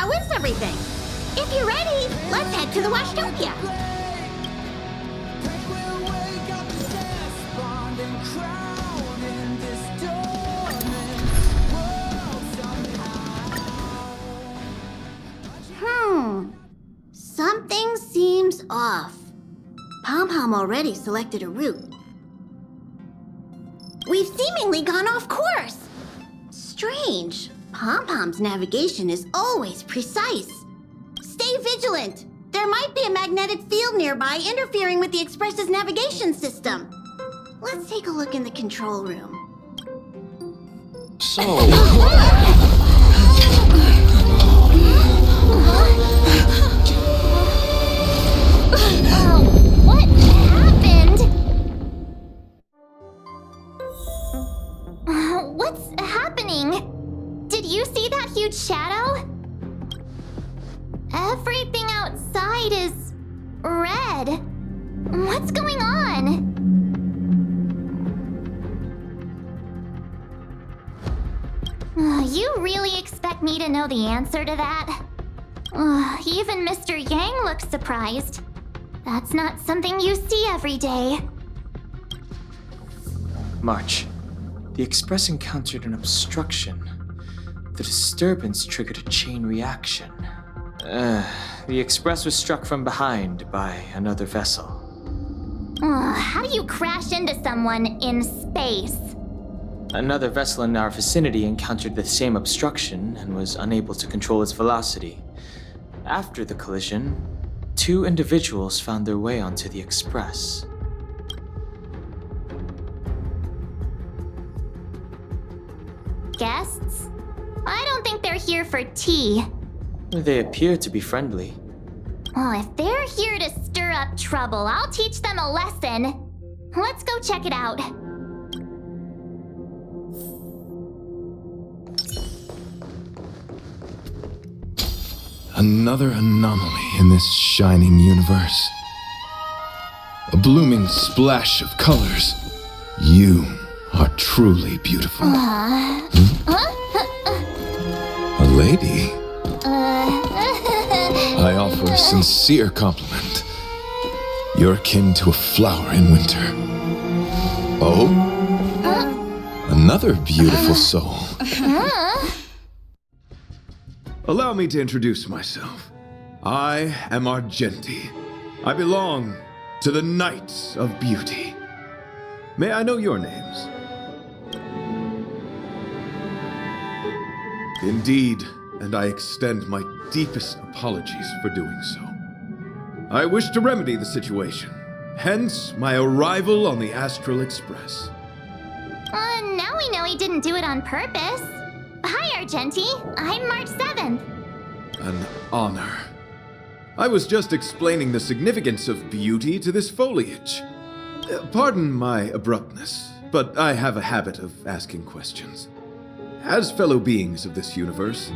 how is everything? If you're ready, let's head to the Washtopia. Something seems off. Pom-Pom already selected a route. We've seemingly gone off course. Strange. Pom-Pom's navigation is always precise. Stay vigilant. There might be a magnetic field nearby interfering with the Express's navigation system. Let's take a look in the control room. So... What happened? What's happening? Did you see that huge shadow? Everything outside is red. What's going on? You really expect me to know the answer to that? Even Mr. Yang looks surprised. That's not something you see every day. March. The Express encountered an obstruction. The disturbance triggered a chain reaction. The Express was struck from behind by another vessel. How do you crash into someone in space? Another vessel in our vicinity encountered the same obstruction and was unable to control its velocity. After the collision, 2 individuals found their way onto the Express. Guests? I don't think they're here for tea. They appear to be friendly. Well, if they're here to stir up trouble, I'll teach them a lesson. Let's go check it out. Another anomaly in this shining universe. A blooming splash of colors. You are truly beautiful. A lady? I offer a sincere compliment. You're akin to a flower in winter. Oh? Another beautiful soul. Allow me to introduce myself. I am Argenti. I belong to the Knights of Beauty. May I know your names? Indeed, and I extend my deepest apologies for doing so. I wish to remedy the situation, hence my arrival on the Astral Express. Now we know he didn't do it on purpose. Hi, Argenti. I'm March 7th. An honor. I was just explaining the significance of beauty to this foliage. Pardon my abruptness, but I have a habit of asking questions. As fellow beings of this universe,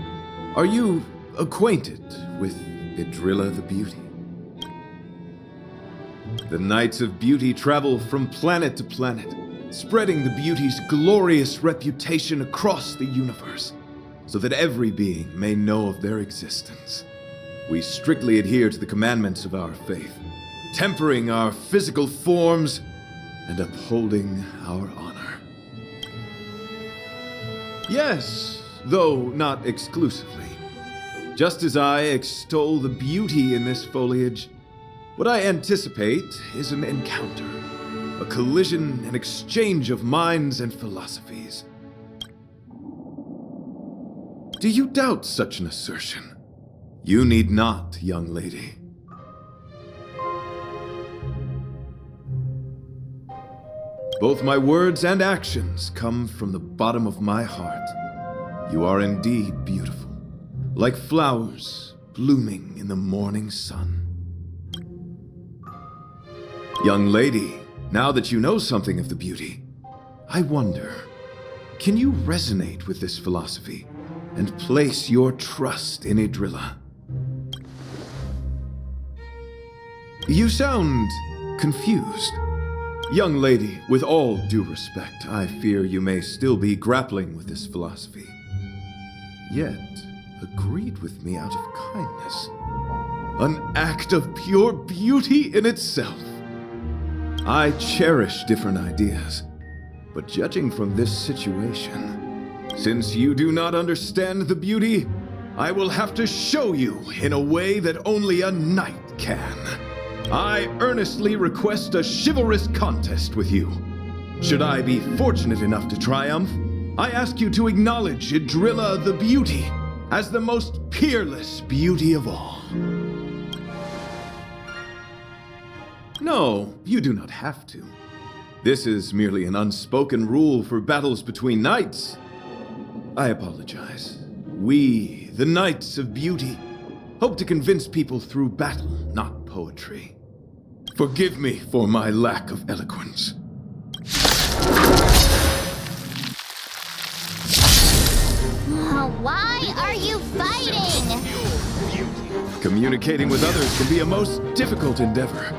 are you acquainted with Idrilla the Beauty? The Knights of Beauty travel from planet to planet, spreading the beauty's glorious reputation across the universe, so that every being may know of their existence. We strictly adhere to the commandments of our faith, tempering our physical forms and upholding our honor. Yes, though not exclusively. Just as I extol the beauty in this foliage, what I anticipate is an encounter, a collision and exchange of minds and philosophies. Do you doubt such an assertion? You need not, young lady. Both my words and actions come from the bottom of my heart. You are indeed beautiful, like flowers blooming in the morning sun. Young lady, now that you know something of the beauty, I wonder, can you resonate with this philosophy and place your trust in Idrilla? You sound confused. Young lady, with all due respect, I fear you may still be grappling with this philosophy. Yet, agreed with me out of kindness. An act of pure beauty in itself. I cherish different ideas, but judging from this situation, since you do not understand the beauty, I will have to show you in a way that only a knight can. I earnestly request a chivalrous contest with you. Should I be fortunate enough to triumph, I ask you to acknowledge Idrilla the Beauty as the most peerless beauty of all. No, you do not have to. This is merely an unspoken rule for battles between knights. I apologize. We, the Knights of Beauty, hope to convince people through battle, not poetry. Forgive me for my lack of eloquence. Why are you fighting? Communicating with others can be a most difficult endeavor.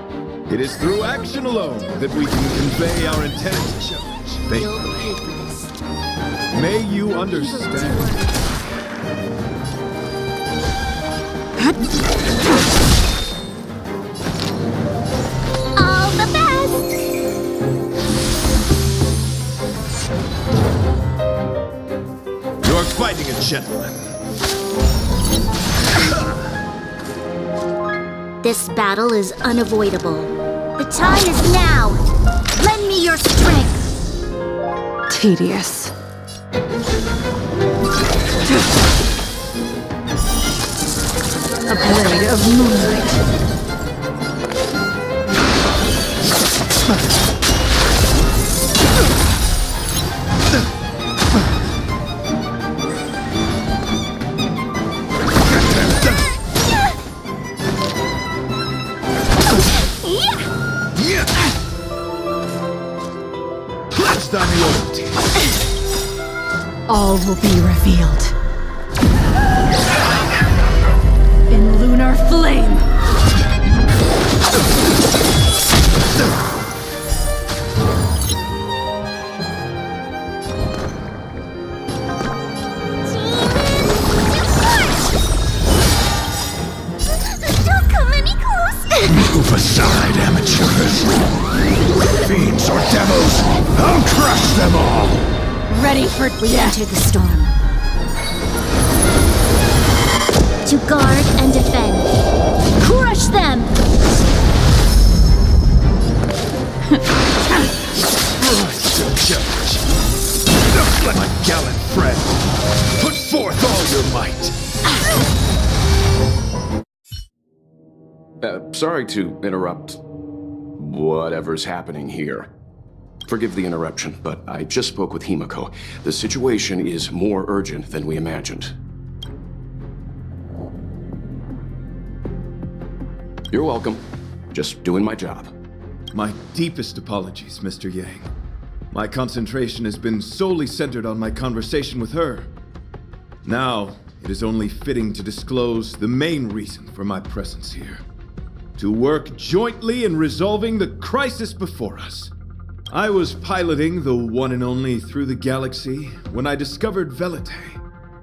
It is through action alone that we can convey our intent. May you understand. All the best! You're fighting a gentleman. This battle is unavoidable. The time is now. Lend me your strength. Tedious. A blade of moonlight. Pledged on loyalty. All will be revealed. In lunar flame. Don't come any close! Move aside, amateurs. Fiends or devils, I'll crush them all. Ready for We death. enter the storm. To guard and defend. Crush them! My gallant friend, put forth all your might. Sorry to interrupt whatever's happening here. Forgive the interruption, but I just spoke with Himiko. The situation is more urgent than we imagined. You're welcome. Just doing my job. My deepest apologies, Mr. Yang. My concentration has been solely centered on my conversation with her. Now, it is only fitting to disclose the main reason for my presence here. To work jointly in resolving the crisis before us. I was piloting the one and only Through the Galaxy when I discovered Velite,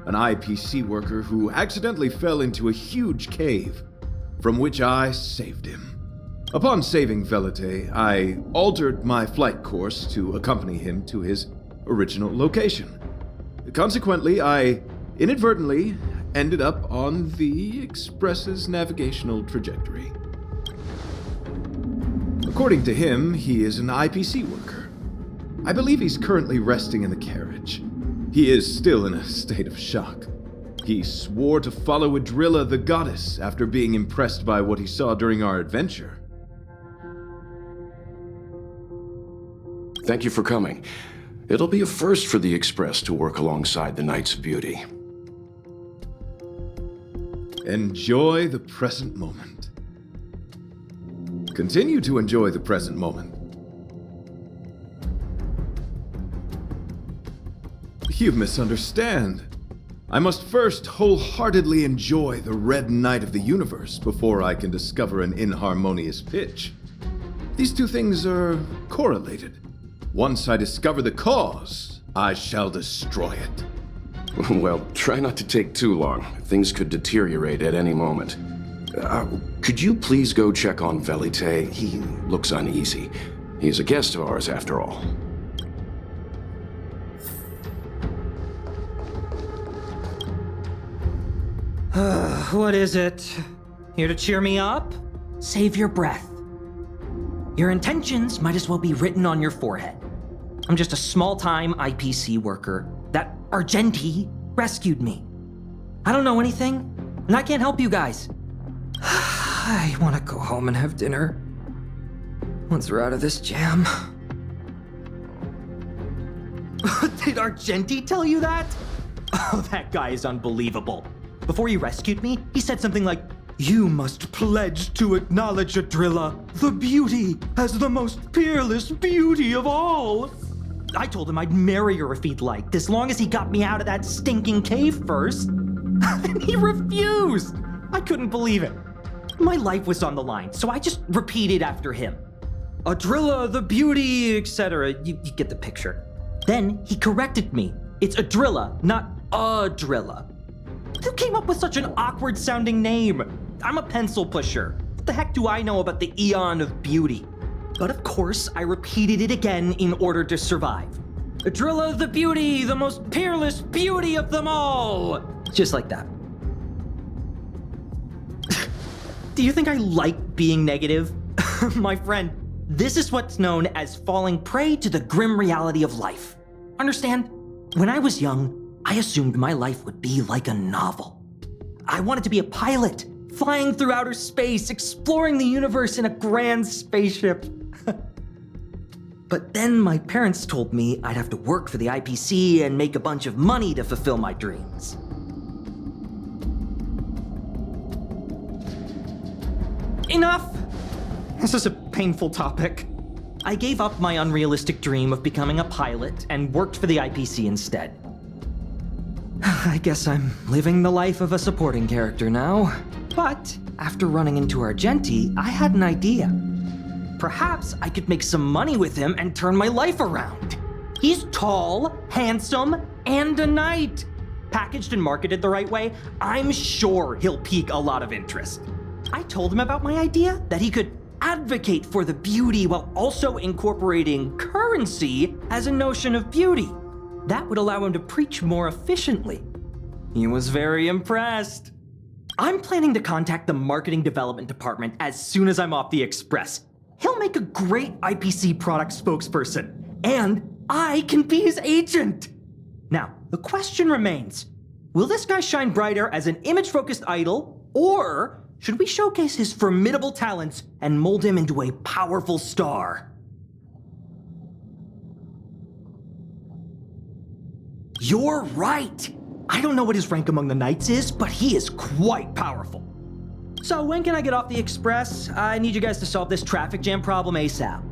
an IPC worker who accidentally fell into a huge cave, from which I saved him. Upon saving Velite, I altered my flight course to accompany him to his original location. Consequently, I inadvertently ended up on the Express's navigational trajectory. According to him, he is an IPC worker. I believe he's currently resting in the carriage. He is still in a state of shock. He swore to follow Idrilla the goddess after being impressed by what he saw during our adventure. Thank you for coming. It'll be a first for the Express to work alongside the Knights of Beauty. Enjoy the present moment. Continue to enjoy the present moment. You misunderstand. I must first wholeheartedly enjoy the Red Knight of the Universe before I can discover an inharmonious pitch. These two things are correlated. Once I discover the cause, I shall destroy it. Well, try not to take too long. Things could deteriorate at any moment. Could you please go check on Velite? He looks uneasy. He's a guest of ours, after all. What is it? Here to cheer me up? Save your breath. Your intentions might as well be written on your forehead. I'm just a small-time IPC worker. That Argenti rescued me. I don't know anything, and I can't help you guys. I want to go home and have dinner. Once we're out of this jam. Did Argenti tell you that? Oh, that guy is unbelievable. Before he rescued me, he said something like, "You must pledge to acknowledge Adrilla, the beauty, as the most peerless beauty of all." I told him I'd marry her if he'd liked, as long as he got me out of that stinking cave first. And he refused. I couldn't believe it. My life was on the line, so I just repeated after him. Adrilla, the beauty, etc. You get the picture. Then he corrected me. It's Adrilla, not Adrilla. Who came up with such an awkward-sounding name? I'm a pencil pusher. What the heck do I know about the Eon of Beauty? But of course, I repeated it again in order to survive. Adrilla the beauty, the most peerless beauty of them all! Just like that. Do you think I like being negative? My friend, this is what's known as falling prey to the grim reality of life. Understand? When I was young, I assumed my life would be like a novel. I wanted to be a pilot, flying through outer space, exploring the universe in a grand spaceship. But then my parents told me I'd have to work for the IPC and make a bunch of money to fulfill my dreams. Enough! This is a painful topic. I gave up my unrealistic dream of becoming a pilot and worked for the IPC instead. I guess I'm living the life of a supporting character now. But after running into Argenti, I had an idea. Perhaps I could make some money with him and turn my life around. He's tall, handsome, and a knight. Packaged and marketed the right way, I'm sure he'll pique a lot of interest. I told him about my idea, that he could advocate for the beauty while also incorporating currency as a notion of beauty. That would allow him to preach more efficiently. He was very impressed. I'm planning to contact the marketing development department as soon as I'm off the express. He'll make a great IPC product spokesperson, and I can be his agent. Now, the question remains, will this guy shine brighter as an image-focused idol, or should we showcase his formidable talents and mold him into a powerful star? You're right! I don't know what his rank among the knights is, but he is quite powerful. So when can I get off the express? I need you guys to solve this traffic jam problem ASAP.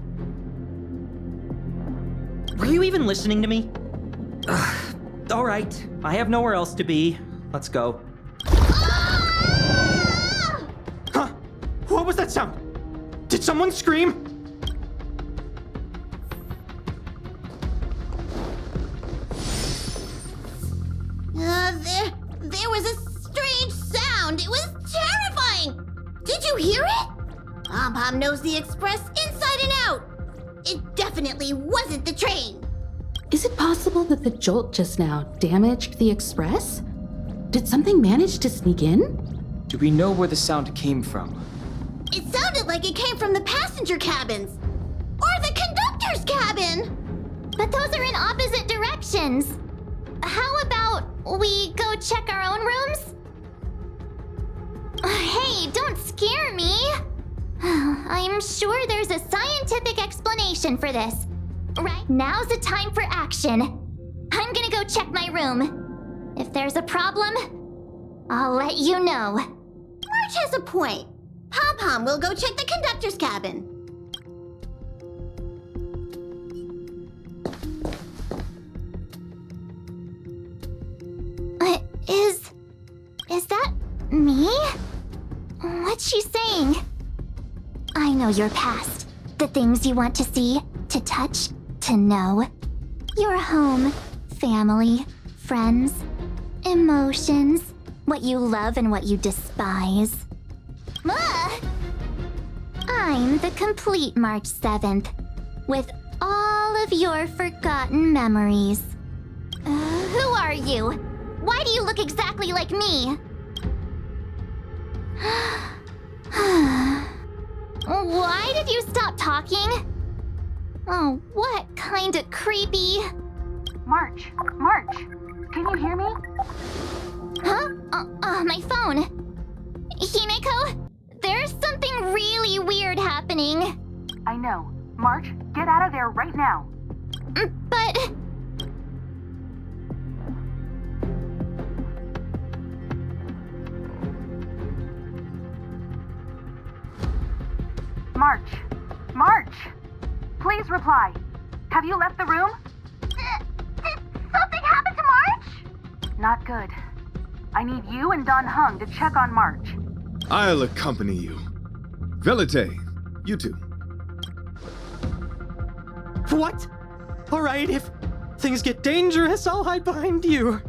Were you even listening to me? All right, I have nowhere else to be. Let's go. Huh? What was that sound? Did someone scream? There was a strange sound. It was terrifying. Did you hear it? Pom-Pom knows the express inside and out. It definitely wasn't the train. Is it possible that the jolt just now damaged the express? Did something manage to sneak in? Do we know where the sound came from? It sounded like it came from the passenger cabins. Or the conductor's cabin. But those are in opposite directions. How about we go check our own rooms? Hey, don't scare me. I'm sure there's a scientific explanation for this. Right, now's the time for action. I'm gonna go check my room. If there's a problem, I'll let you know. Marge has a point. Pom-Pom will go check the conductor's cabin. Is that me? What's she saying? I know your past. The things you want to see, to touch, to know. Your home, family, friends. Emotions. What you love and what you despise. Ugh! I'm the complete March 7th, with all of your forgotten memories. Who are you? Why do you look exactly like me? Why did you stop talking? Oh, what kind of creepy... March, can you hear me? Huh? My phone. Himeko? There's something really weird happening. I know. March, get out of there right now. But... March! Please reply. Have you left the room? Did something happen to March? Not good. I need you and Don Hung to check on March. I'll accompany you. Velite, you two. What? Alright, if things get dangerous, I'll hide behind you.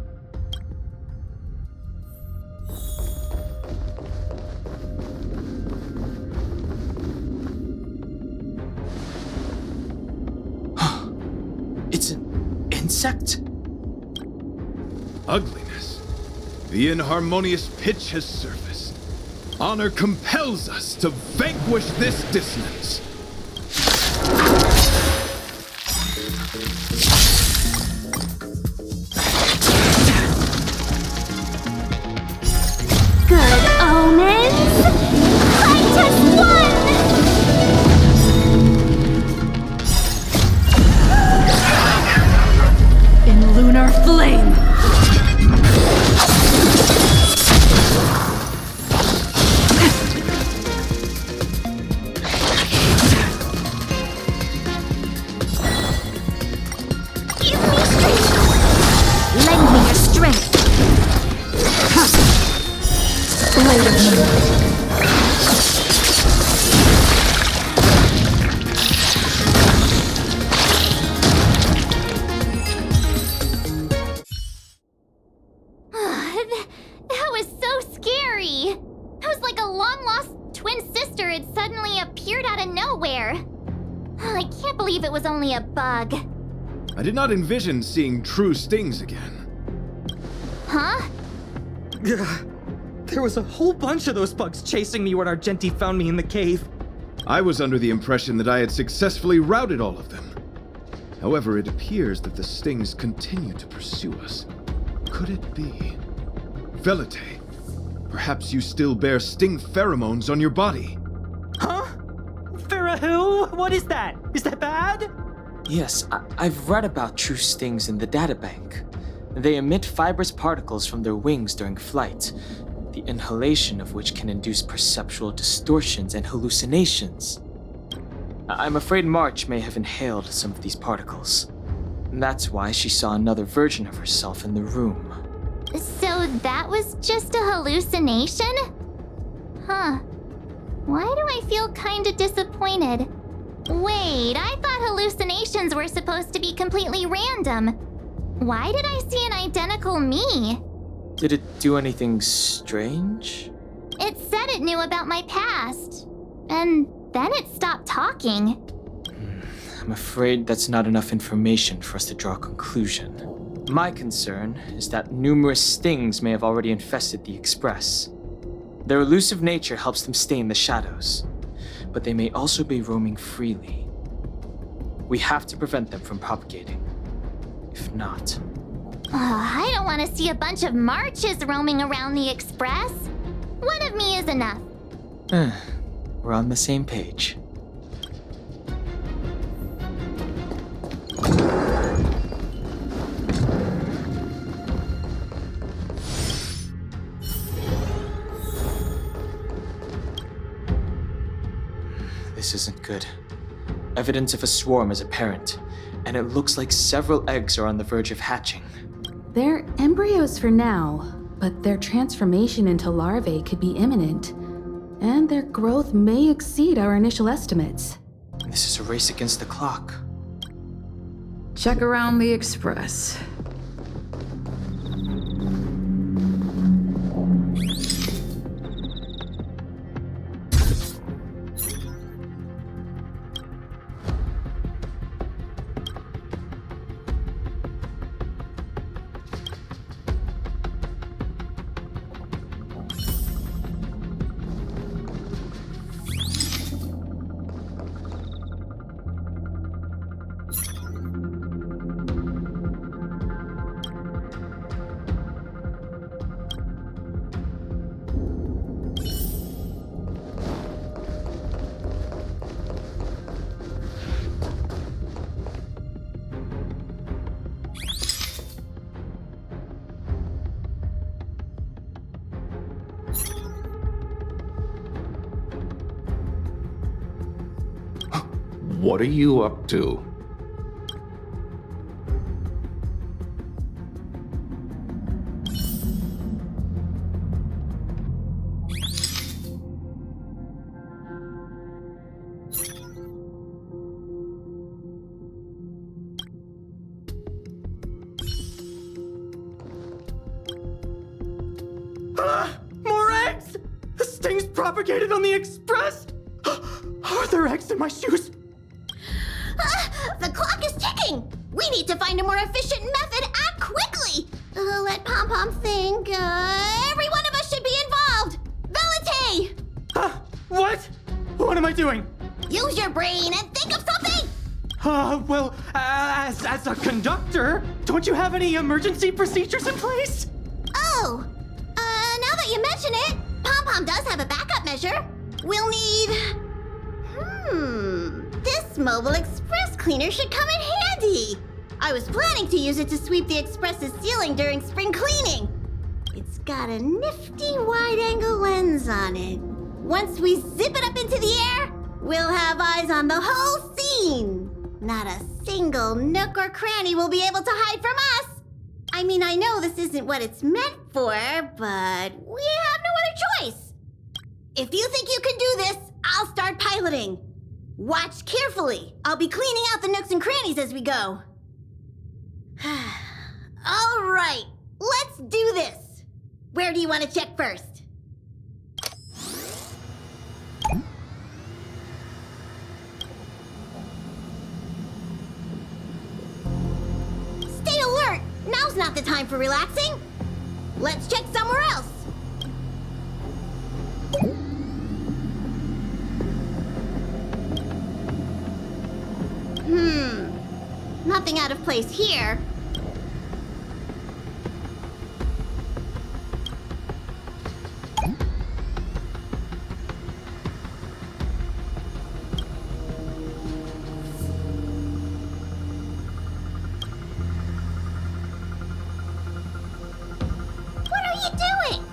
It's an insect. Ugliness. The inharmonious pitch has surfaced. Honor compels us to vanquish this dissonance. Good omens? I just won! In lunar flame! Give me strength! Lend me your strength! Blade of moonlight. That was so scary! It was like a long-lost twin sister had suddenly appeared out of nowhere. I can't believe it was only a bug. I did not envision seeing true stings again. Huh? There was a whole bunch of those bugs chasing me when Argenti found me in the cave. I was under the impression that I had successfully routed all of them. However, it appears that the stings continue to pursue us. Could it be? Velite, perhaps you still bear sting pheromones on your body. Huh? Farah, what is that? Is that bad? Yes, I've read about true stings in the databank. They emit fibrous particles from their wings during flight, the inhalation of which can induce perceptual distortions and hallucinations. I'm afraid March may have inhaled some of these particles. That's why she saw another version of herself in the room. So that was just a hallucination? Huh. Why do I feel kinda disappointed? Wait, I thought hallucinations were supposed to be completely random. Why did I see an identical me? Did it do anything strange? It said it knew about my past. And then it stopped talking. I'm afraid that's not enough information for us to draw a conclusion. My concern is that numerous stings may have already infested the Express. Their elusive nature helps them stay in the shadows, but they may also be roaming freely. We have to prevent them from propagating. If not... I don't want to see a bunch of Marches roaming around the Express. One of me is enough. We're on the same page. This isn't good. Evidence of a swarm is apparent, and it looks like several eggs are on the verge of hatching. They're embryos for now, but their transformation into larvae could be imminent, and their growth may exceed our initial estimates. This is a race against the clock. Check around the Express. What are you up to? More eggs! This thing's propagated on the express! Are there eggs in my shoes? The clock is ticking! We need to find a more efficient method. Act quickly! Let Pom Pom think. Every one of us should be involved! Velite! What? What am I doing? Use your brain and think of something! Well, as a conductor, don't you have any emergency procedures in place? Oh! Now that you mention it, Pom Pom does have a backup measure. We'll need... This mobile express cleaner should come in handy. I was planning to use it to sweep the express's ceiling during spring cleaning. It's got a nifty wide-angle lens on it. Once we zip it up into the air, we'll have eyes on the whole scene. Not a single nook or cranny will be able to hide from us. I mean, I know this isn't what it's meant for, but we have no other choice. If you think you can do this, I'll start piloting. Watch carefully. I'll be cleaning out the nooks and crannies as we go. All right, let's do this. Where do you want to check first? Stay alert. Now's not the time for relaxing. Let's check somewhere else. Nothing out of place here. What are you doing?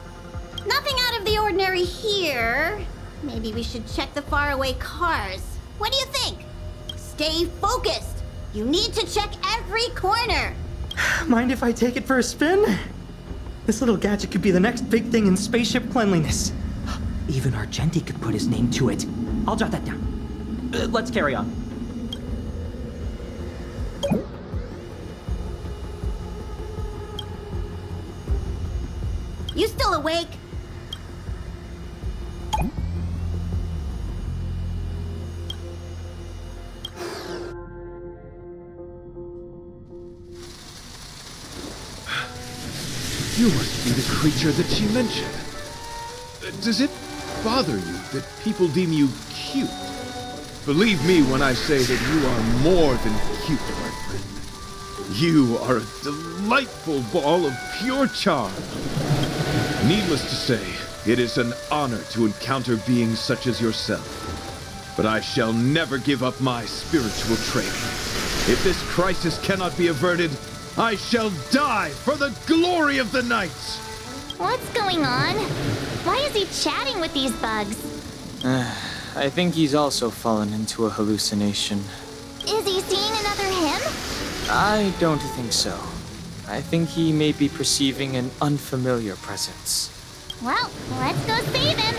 Nothing out of the ordinary here. Maybe we should check the faraway cars. What do you think? Stay focused. You need to check every corner. Mind if I take it for a spin? This little gadget could be the next big thing in spaceship cleanliness. Even Argenti could put his name to it. I'll jot that down. Let's carry on. You still awake? You must be the creature that she mentioned. Does it bother you that people deem you cute? Believe me when I say that you are more than cute, my friend. You are a delightful ball of pure charm. Needless to say, it is an honor to encounter beings such as yourself. But I shall never give up my spiritual training. If this crisis cannot be averted, I shall die for the glory of the Knights! What's going on? Why is he chatting with these bugs? I think he's also fallen into a hallucination. Is he seeing another him? I don't think so. I think he may be perceiving an unfamiliar presence. Well, let's go save him.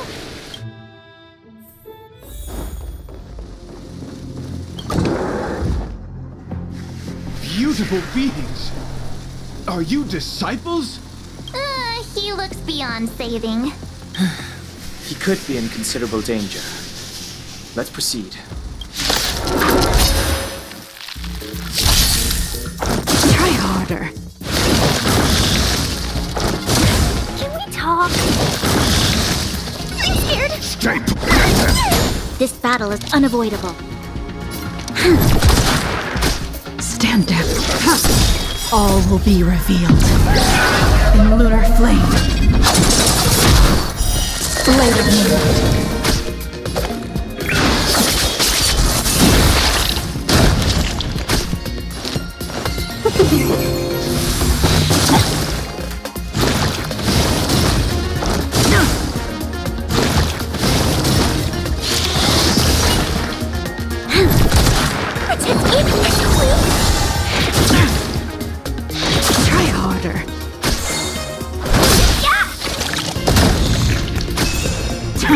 Beautiful beings! Are you disciples? He looks beyond saving. He could be in considerable danger. Let's proceed. Try harder. Can we talk? I'm scared. Stay This battle is unavoidable. Stand down. All will be revealed. In lunar flame. Blade of moon. I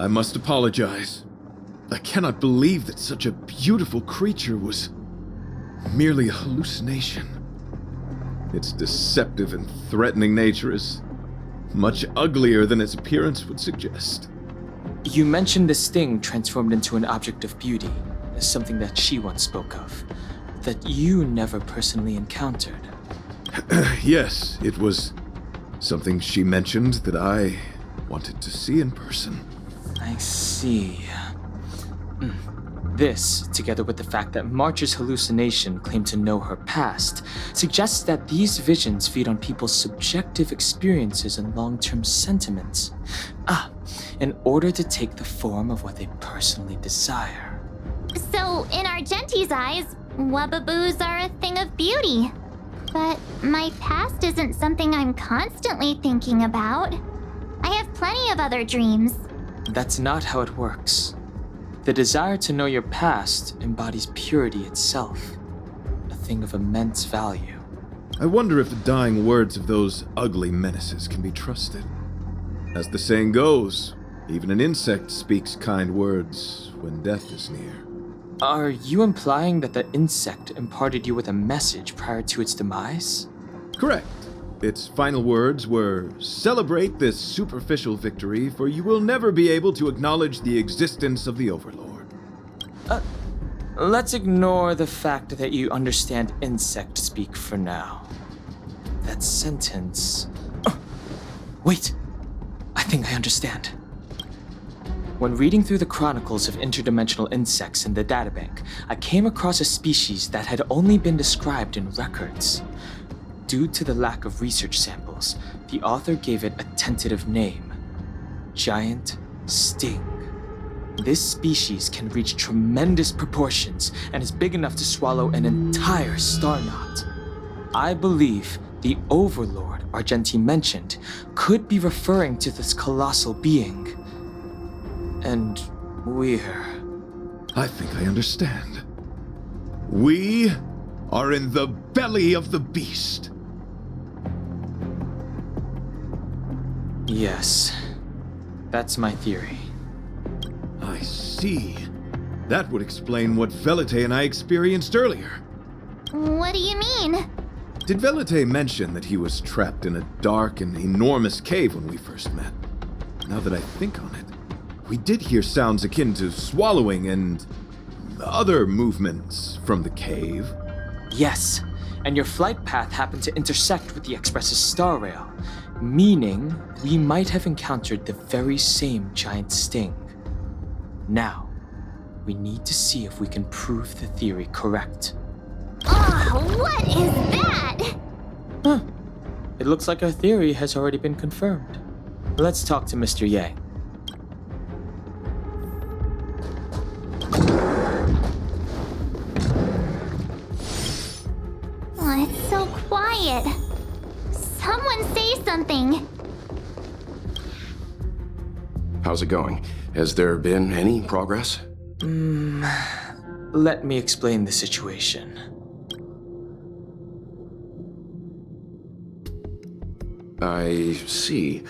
must apologize. I cannot believe that such a beautiful creature was merely a hallucination. Its deceptive and threatening nature is much uglier than its appearance would suggest. You mentioned the sting transformed into an object of beauty, something that she once spoke of, that you never personally encountered. Yes, it was something she mentioned that I wanted to see in person. I see. This, together with the fact that March's hallucination claimed to know her past, suggests that these visions feed on people's subjective experiences and long-term sentiments. In order to take the form of what they personally desire. So, in Argenti's eyes, Wubbaboos are a thing of beauty. But my past isn't something I'm constantly thinking about. I have plenty of other dreams. That's not how it works. The desire to know your past embodies purity itself, a thing of immense value. I wonder if the dying words of those ugly menaces can be trusted. As the saying goes, even an insect speaks kind words when death is near. Are you implying that the insect imparted you with a message prior to its demise? Correct. Its final words were, "Celebrate this superficial victory, for you will never be able to acknowledge the existence of the Overlord." Let's ignore the fact that you understand insect speak for now. That sentence... Wait! I think I understand. When reading through the chronicles of interdimensional insects in the databank, I came across a species that had only been described in records. Due to the lack of research samples, the author gave it a tentative name: Giant Sting. This species can reach tremendous proportions and is big enough to swallow an entire star knot. I believe the Overlord Argenti mentioned could be referring to this colossal being. And we're... I think I understand. We are in the belly of the beast. Yes, that's my theory. I see. That would explain what Velite and I experienced earlier. What do you mean? Did Velite mention that he was trapped in a dark and enormous cave when we first met? Now that I think on it, we did hear sounds akin to swallowing and other movements from the cave. Yes, and your flight path happened to intersect with the Express's Star Rail, meaning we might have encountered the very same giant sting. Now, we need to see if we can prove the theory correct. Oh, what is that? It looks like our theory has already been confirmed. Let's talk to Mr. Yang. Oh, it's so quiet. Someone say something. How's it going? Has there been any progress? Let me explain the situation. I see.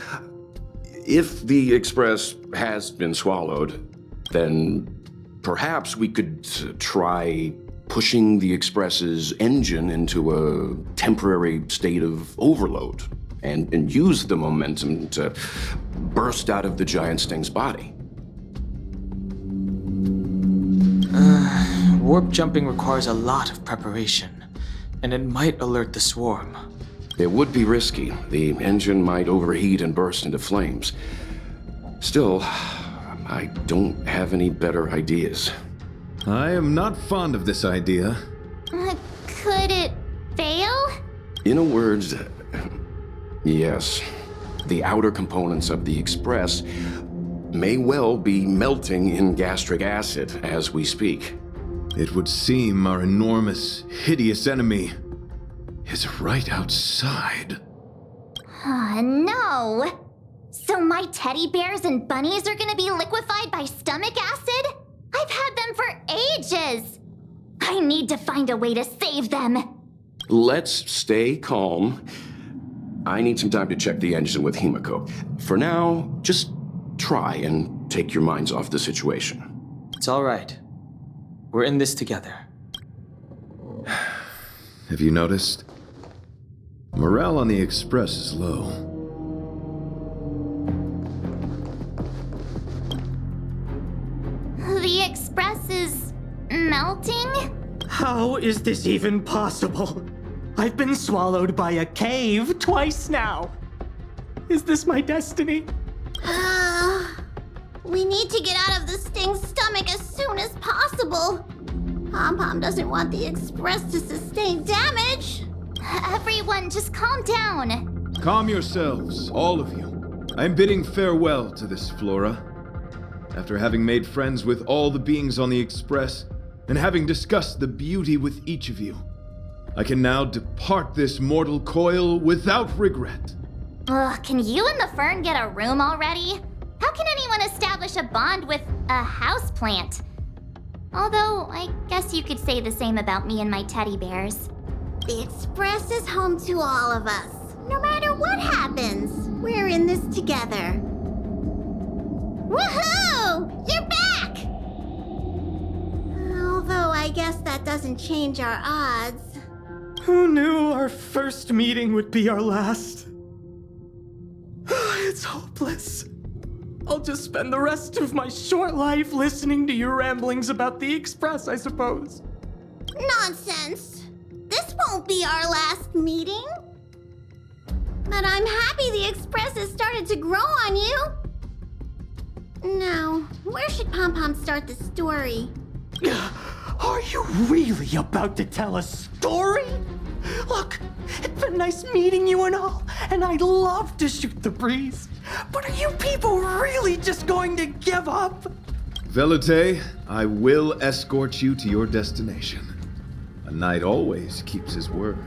If the Express has been swallowed, then perhaps we could try pushing the Express's engine into a temporary state of overload and use the momentum to burst out of the giant sting's body. Warp jumping requires a lot of preparation, and it might alert the swarm. It would be risky. The engine might overheat and burst into flames. Still, I don't have any better ideas. I am not fond of this idea. Could it fail? In a word, yes. The outer components of the Express may well be melting in gastric acid as we speak. It would seem our enormous, hideous enemy is right outside. No. So my teddy bears and bunnies are gonna be liquefied by stomach acid? I've need to find a way to save them. Let's stay calm. I need some time to check the engine with Himiko. For now, just try and take your minds off the situation. It's all right. We're in this together. Have you noticed? Morale on the Express is low. The Express is melting? How is this even possible? I've been swallowed by a cave twice now. Is this my destiny? We need to get out of the Sting's stomach as soon as possible. Pom-Pom doesn't want the Express to sustain damage. Everyone, just calm down. Calm yourselves, all of you. I am bidding farewell to this Flora. After having made friends with all the beings on the Express, and having discussed the beauty with each of you, I can now depart this mortal coil without regret. Ugh, can you and the Fern get a room already? How can anyone establish a bond with a houseplant? Although, I guess you could say the same about me and my teddy bears. The Express is home to all of us. No matter what happens, we're in this together. Woohoo! You're back! Although I guess that doesn't change our odds. Who knew our first meeting would be our last? It's hopeless. I'll just spend the rest of my short life listening to your ramblings about the Express, I suppose. Nonsense! This won't be our last meeting. But I'm happy the Express has started to grow on you. Now, where should Pom-Pom start the story? Are you really about to tell a story? Look, it's been nice meeting you and all, and I'd love to shoot the breeze. But are you people really just going to give up? Velite, I will escort you to your destination. A knight always keeps his word.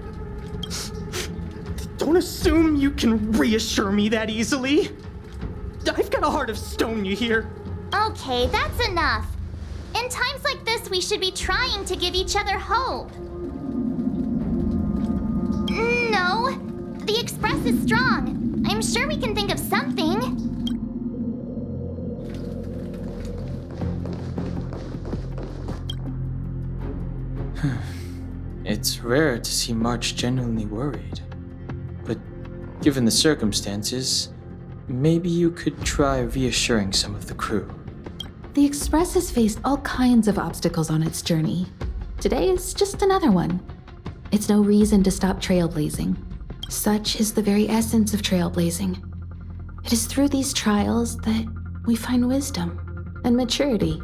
Don't assume you can reassure me that easily. I've got a heart of stone, you hear? Okay, that's enough. In times like this, we should be trying to give each other hope. No, the Express is strong. I'm sure we can think of something. It's rare to see March genuinely worried. But given the circumstances, maybe you could try reassuring some of the crew. The Express has faced all kinds of obstacles on its journey. Today is just another one. It's no reason to stop trailblazing. Such is the very essence of trailblazing. It is through these trials that we find wisdom and maturity.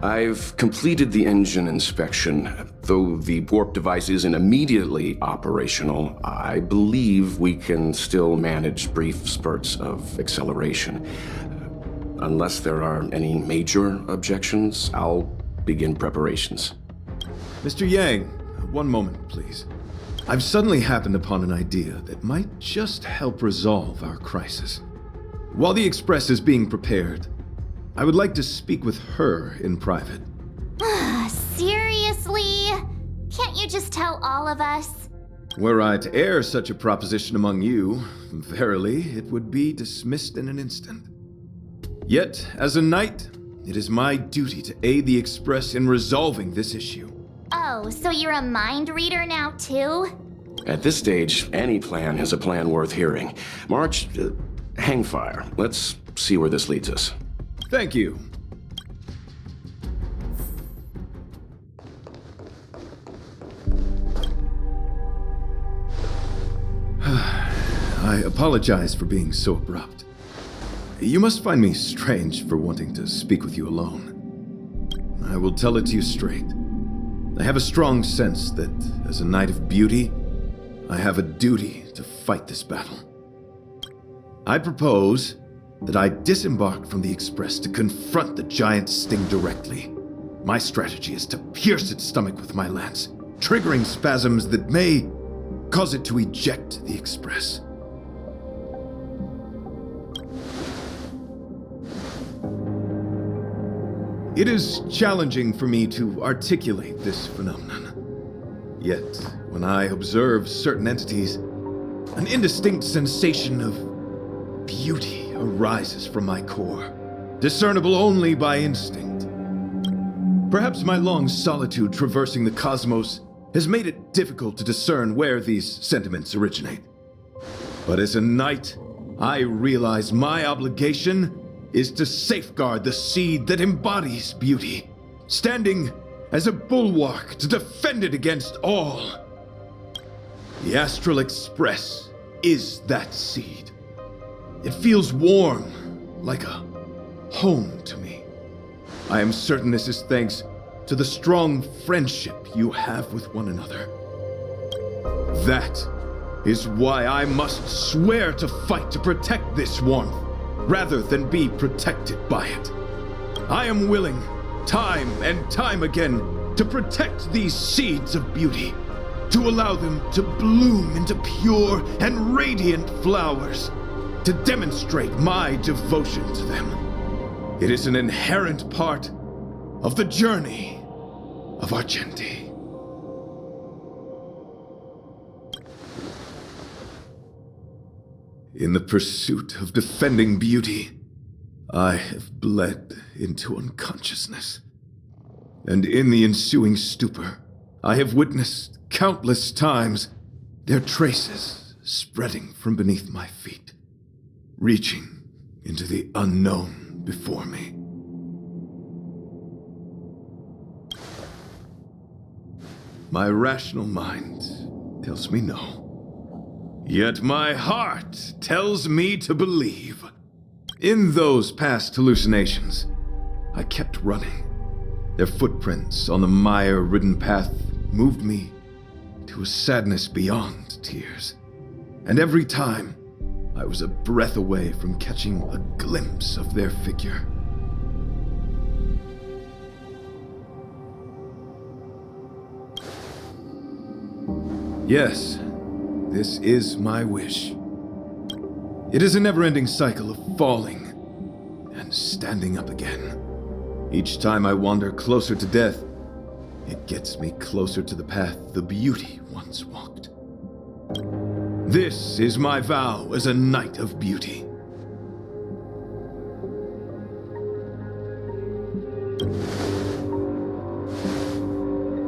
I've completed the engine inspection. Though the warp device isn't immediately operational, I believe we can still manage brief spurts of acceleration. Unless there are any major objections, I'll begin preparations. Mr. Yang, one moment, please. I've suddenly happened upon an idea that might just help resolve our crisis. While the Express is being prepared, I would like to speak with her in private. Seriously? Can't you just tell all of us? Were I to air such a proposition among you, verily, it would be dismissed in an instant. Yet, as a knight, it is my duty to aid the Express in resolving this issue. Oh, so you're a mind reader now too? At this stage, any plan is a plan worth hearing. March, hang fire. Let's see where this leads us. Thank you. I apologize for being so abrupt. You must find me strange for wanting to speak with you alone. I will tell it to you straight. I have a strong sense that, as a knight of beauty, I have a duty to fight this battle. I propose that I disembark from the Express to confront the giant Sting directly. My strategy is to pierce its stomach with my lance, triggering spasms that may cause it to eject the Express. It is challenging for me to articulate this phenomenon. Yet, when I observe certain entities, an indistinct sensation of beauty arises from my core, discernible only by instinct. Perhaps my long solitude traversing the cosmos has made it difficult to discern where these sentiments originate. But as a knight, I realize my obligation is to safeguard the seed that embodies beauty, standing as a bulwark to defend it against all. The Astral Express is that seed. It feels warm, like a home to me. I am certain this is thanks to the strong friendship you have with one another. That is why I must swear to fight to protect this warmth, rather than be protected by it. I am willing, time and time again, to protect these seeds of beauty, to allow them to bloom into pure and radiant flowers, to demonstrate my devotion to them. It is an inherent part of the journey of Argenti. In the pursuit of defending beauty, I have bled into unconsciousness. And in the ensuing stupor, I have witnessed countless times their traces spreading from beneath my feet, reaching into the unknown before me. My rational mind tells me no. Yet my heart tells me to believe. In those past hallucinations, I kept running. Their footprints on the mire-ridden path moved me to a sadness beyond tears. And every time, I was a breath away from catching a glimpse of their figure. Yes, this is my wish. It is a never-ending cycle of falling and standing up again. Each time I wander closer to death, it gets me closer to the path the beauty once walked. This is my vow as a knight of beauty.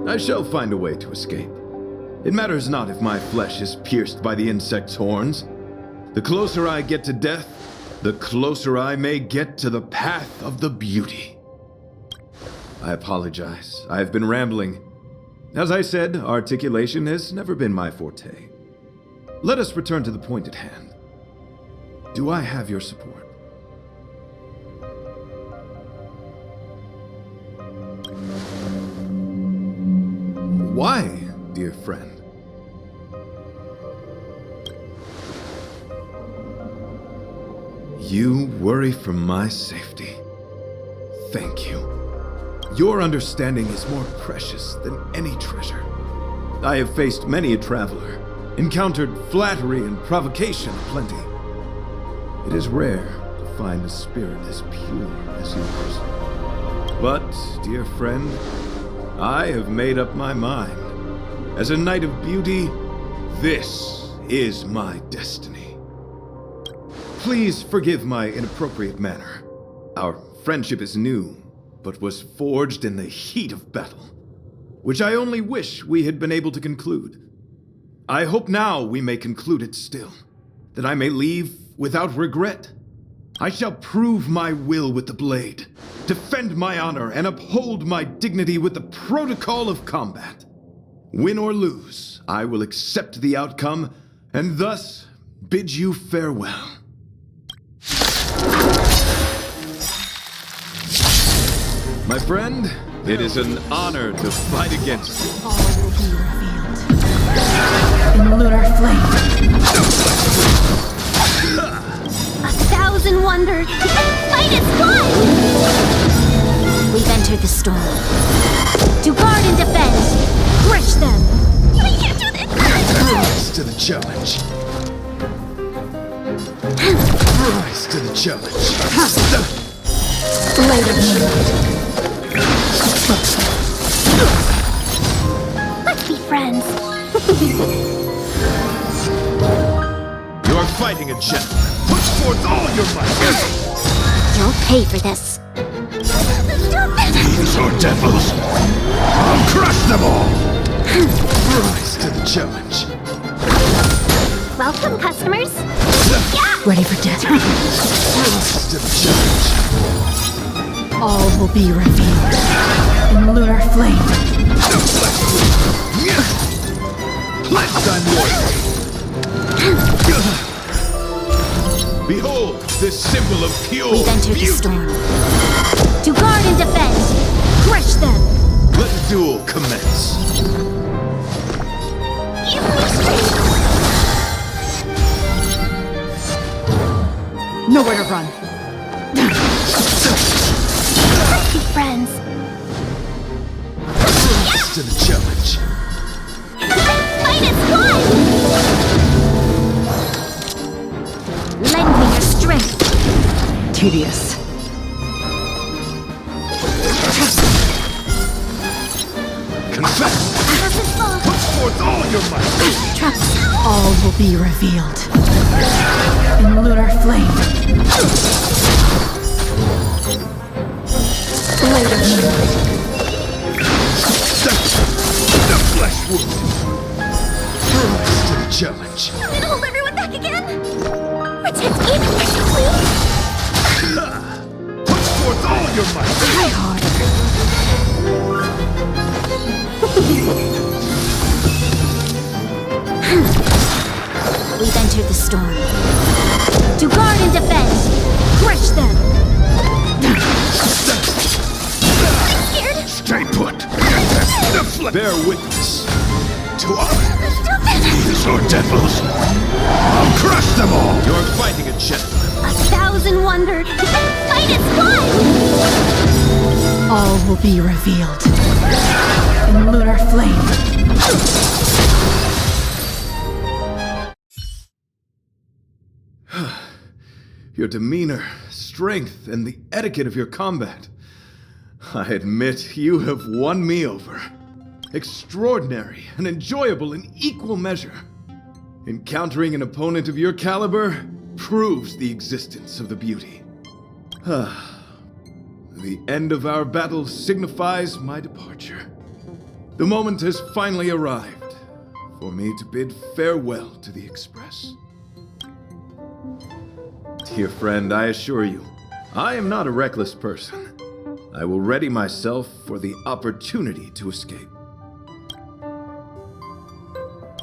I shall find a way to escape. It matters not if my flesh is pierced by the insect's horns. The closer I get to death, the closer I may get to the path of the beauty. I apologize. I have been rambling. As I said, articulation has never been my forte. Let us return to the point at hand. Do I have your support? Why, dear friend? You worry for my safety. Thank you. Your understanding is more precious than any treasure. I have faced many a traveler, encountered flattery and provocation aplenty. It is rare to find a spirit as pure as yours. But, dear friend, I have made up my mind. As a knight of beauty, this is my destiny. Please forgive my inappropriate manner. Our friendship is new, but was forged in the heat of battle, which I only wish we had been able to conclude. I hope now we may conclude it still, that I may leave without regret. I shall prove my will with the blade, defend my honor, and uphold my dignity with the protocol of combat. Win or lose, I will accept the outcome, and thus bid you farewell. My friend, it is an honor to fight against you. All will be revealed in lunar flame. 1,000 wonders! The fight is won! We've entered the storm. To guard and defend! Crush them! We can't do this! Rise to the challenge. Rise to the challenge. Blade of moonlight. Let's be friends. You are fighting a gentleman. Put forth all your might. You'll pay for this. These are devils. I'll crush them all. Rise to the challenge. Welcome, customers. Ready for death. Rise to the challenge. All will be revealed in lunar flame. Lifetime warrior. Behold, this symbol of pure We've entered the beauty. storm. To guard and defend. Crush them. Let the duel commence. Give me strength. Nowhere to run. Let's be friends. Rise to the challenge. Fight as one. Lend me your strength. Tedious. Confess. Doesn't fall. Put forth all your might. Trust. All will be revealed in lunar flame. Blade of moonlight. The flesh wound. Rise to the challenge. I'm gonna hold everyone back again. Protect even please. Put forth all your might. Try harder. We've entered the storm. To guard and defend. Crush them. Scared? Stay put. The flesh. Bear witness to honor. These are devils. I'll crush them all. You're fighting a gentleman. 1,000 wondered. Fight as one. All will be revealed in lunar flame. Your demeanor, strength, and the etiquette of your combat. I admit you have won me over. Extraordinary and enjoyable in equal measure. Encountering an opponent of your caliber proves the existence of the beauty. The end of our battle signifies my departure. The moment has finally arrived for me to bid farewell to the Express. Dear friend, I assure you, I am not a reckless person. I will ready myself for the opportunity to escape.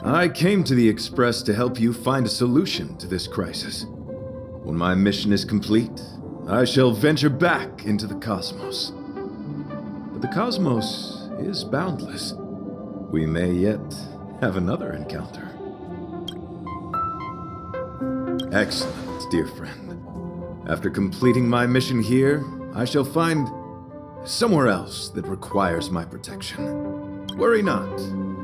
I came to the Express to help you find a solution to this crisis. When my mission is complete, I shall venture back into the cosmos. But the cosmos is boundless. We may yet have another encounter. Excellent, dear friend. After completing my mission here, I shall find somewhere else that requires my protection. Worry not.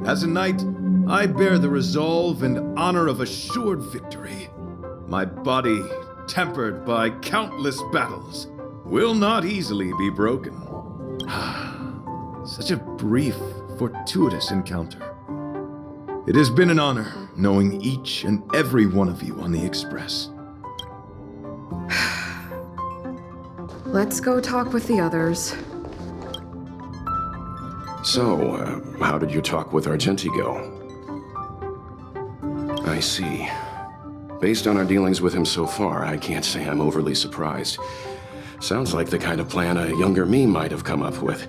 As a knight, I bear the resolve and honor of assured victory. My body, tempered by countless battles, will not easily be broken. Such a brief, fortuitous encounter. It has been an honor knowing each and every one of you on the Express. Let's go talk with the others. So, how did your talk with Argenti go? I see. Based on our dealings with him so far, I can't say I'm overly surprised. Sounds like the kind of plan a younger me might have come up with.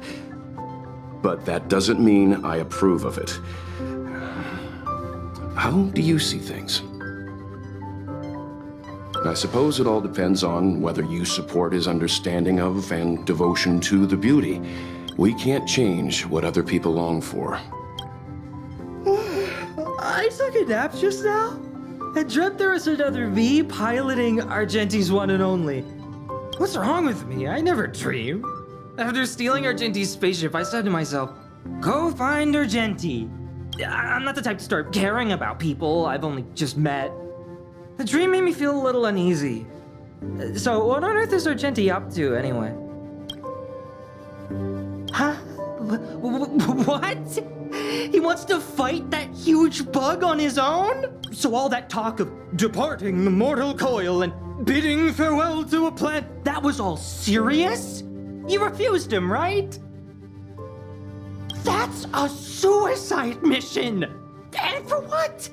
But that doesn't mean I approve of it. How do you see things? I suppose it all depends on whether you support his understanding of and devotion to the beauty. We can't change what other people long for. I took a nap just now and dreamt there was another me piloting Argenti's one and only. What's wrong with me? I never dream. After stealing Argenti's spaceship, I said to myself, go find Argenti. I'm not the type to start caring about people I've only just met. The dream made me feel a little uneasy. So what on earth is Argenti up to anyway? Huh? What? He wants to fight that huge bug on his own? So all that talk of departing the mortal coil and bidding farewell to a plant, that was all serious? You refused him, right? That's a suicide mission! And for what?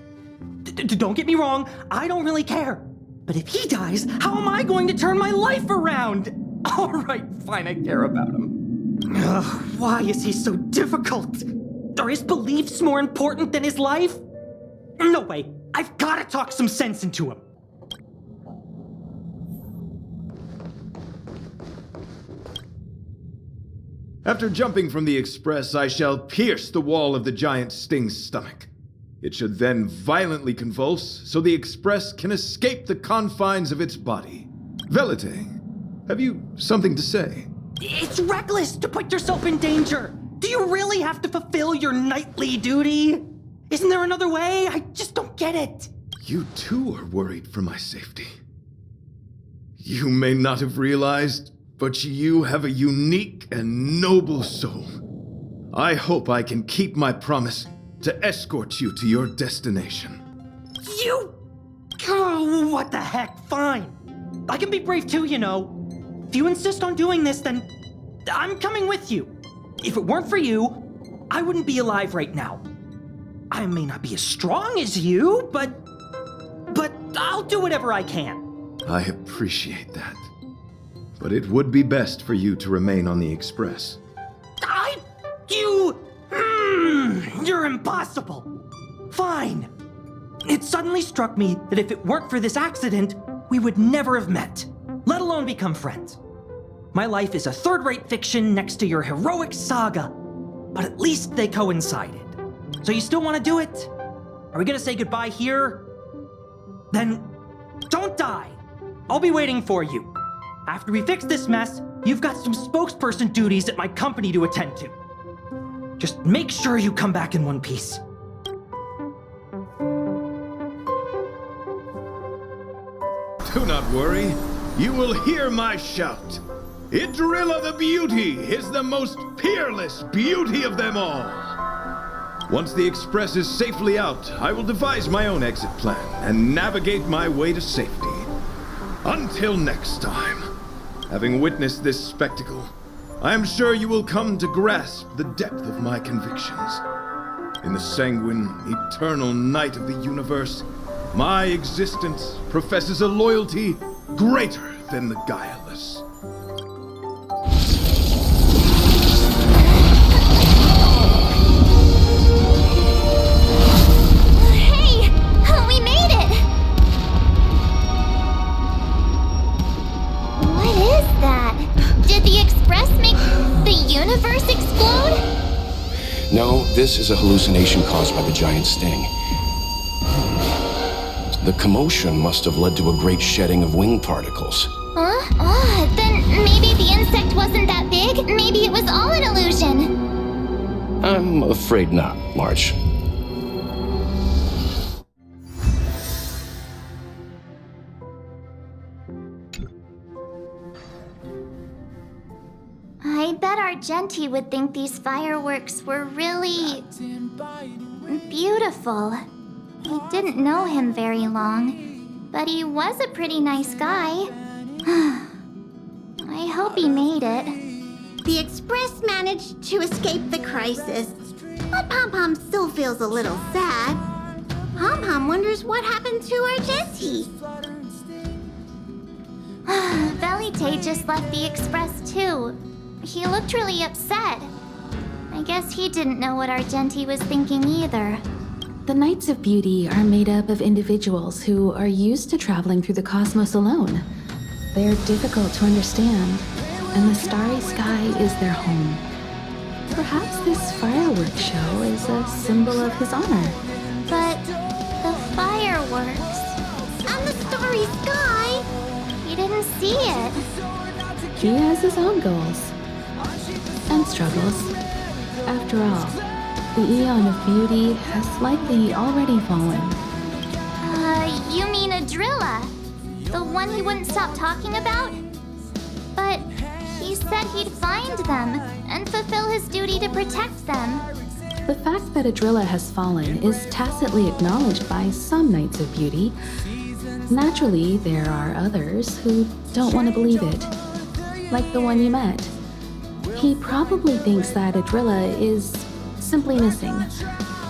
Don't get me wrong, I don't really care. But if he dies, how am I going to turn my life around? All right, fine, I care about him. Ugh, why is he so difficult? Are his beliefs more important than his life? No way, I've got to talk some sense into him. After jumping from the express, I shall pierce the wall of the giant sting's stomach. It should then violently convulse, so the express can escape the confines of its body. Velite, have you something to say? It's reckless to put yourself in danger. Do you really have to fulfill your nightly duty? Isn't there another way? I just don't get it. You too are worried for my safety. You may not have realized, but you have a unique and noble soul. I hope I can keep my promise to escort you to your destination. You... Oh, what the heck? Fine. I can be brave too, you know. If you insist on doing this, then I'm coming with you. If it weren't for you, I wouldn't be alive right now. I may not be as strong as you, but I'll do whatever I can. I appreciate that. But it would be best for you to remain on the express. You're impossible. Fine. It suddenly struck me that if it weren't for this accident, we would never have met, let alone become friends. My life is a third-rate fiction next to your heroic saga, but at least they coincided. So you still want to do it? Are we gonna say goodbye here? Then don't die. I'll be waiting for you. After we fix this mess, you've got some spokesperson duties at my company to attend to. Just make sure you come back in one piece. Do not worry. You will hear my shout. Idrilla the Beauty is the most peerless beauty of them all. Once the express is safely out, I will devise my own exit plan and navigate my way to safety. Until next time, having witnessed this spectacle, I am sure you will come to grasp the depth of my convictions. In the sanguine, eternal night of the universe, my existence professes a loyalty greater than the guileless. Hey! We made it! What is that? Did the express make the universe explode? No, this is a hallucination caused by the giant sting. The commotion must have led to a great shedding of wing particles. Huh? Oh, then maybe the insect wasn't that big. Maybe it was all an illusion. I'm afraid not, March. I bet Argenti would think these fireworks were really beautiful. I didn't know him very long, but he was a pretty nice guy. I hope he made it. The Express managed to escape the crisis, but Pom-Pom still feels a little sad. Pom-Pom wonders what happened to Argenti. Velite just left the Express too. He looked really upset. I guess he didn't know what Argenti was thinking either. The Knights of Beauty are made up of individuals who are used to traveling through the cosmos alone. They are difficult to understand, and the starry sky is their home. Perhaps this fireworks show is a symbol of his honor. But the fireworks... And the starry sky! You didn't see it. He has his own goals and struggles. After all, the Eon of Beauty has likely already fallen. You mean Idrilla? The one he wouldn't stop talking about? But he said he he'd find them and fulfill his duty to protect them. The fact that Adrilla has fallen is tacitly acknowledged by some Knights of Beauty. Naturally, there are others who don't want to believe it, like the one you met. He probably thinks that Adrilla is simply missing,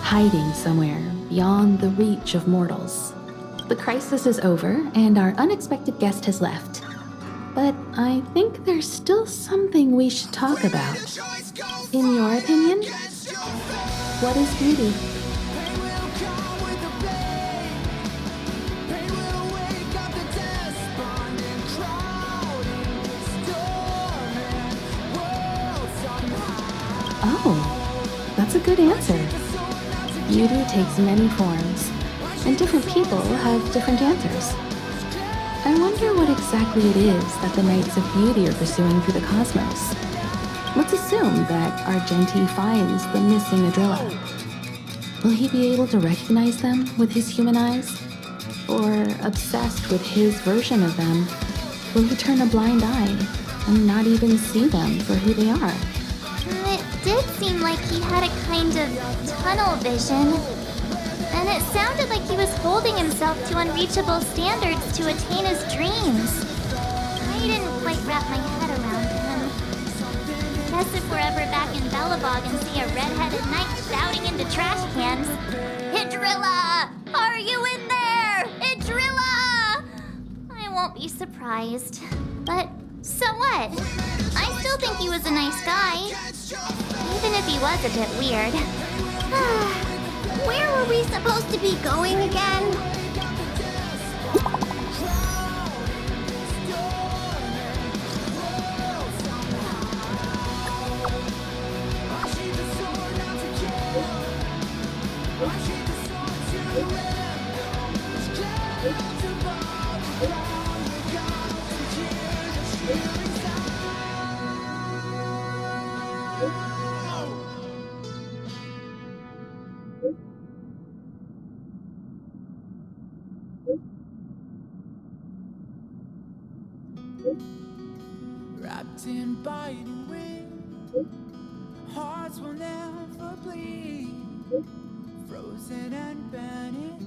hiding somewhere beyond the reach of mortals. The crisis is over, and our unexpected guest has left. But I think there's still something we should talk about. In your opinion, what is beauty? Oh, that's a good answer. Beauty takes many forms, and different people have different answers. I wonder what exactly it is that the Knights of Beauty are pursuing through the cosmos. Let's assume that Argenti finds the missing Adrilla. Will he be able to recognize them with his human eyes? Or, obsessed with his version of them, will he turn a blind eye and not even see them for who they are? It did seem like he had a kind of tunnel vision. And it sounded like he was holding himself to unreachable standards to attain his dreams. I didn't quite wrap my head around him. Guess if we're ever back in Belobog and see a red-headed knight shouting into trash cans, "Idrilla! Are you in there? Idrilla!" I won't be surprised. But so what? I still think he was a nice guy. Even if he was a bit weird. Where were we supposed to be going again? Wrapped in biting wind, hearts will never bleed, frozen and banished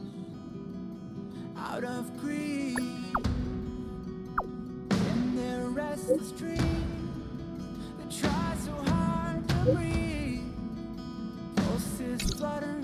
out of greed. In their restless dreams, they try so hard to breathe, pulses flutter.